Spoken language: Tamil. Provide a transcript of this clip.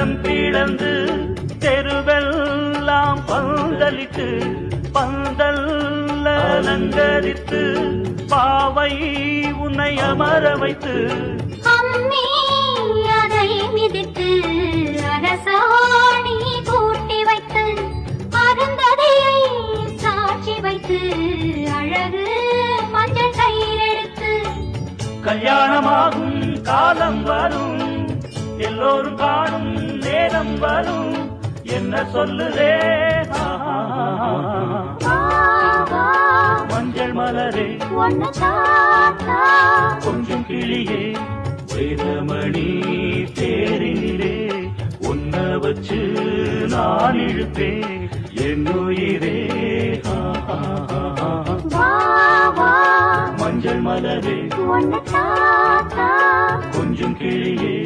சக்கரம் பிளந்து தெருவெல்லாம் பந்தலிட்டு பந்தல்ல அலங்கரித்து பாவை உன்னை அமர வைத்து அம்மி அதை மிதித்து அரசாணி கூட்டி வைத்து அருந்ததையை சாட்சி வைத்து அழகு மஞ்சள் கயிறெடுத்து கல்யாணமாகும் காலம் வரும் எல்லோரும் காணும் நேரம் வரும் என்ன சொல்லுதே மஞ்சள் மலரே ஒன்னு தாத்தா கொஞ்சம் கிளியே வேதமணி தேரிலே உன்ன வச்சு நான் இழுப்பேன் என் உயிரே மஞ்சள் மலரே ஒன்னு தாத்தா கொஞ்சம் கிளியே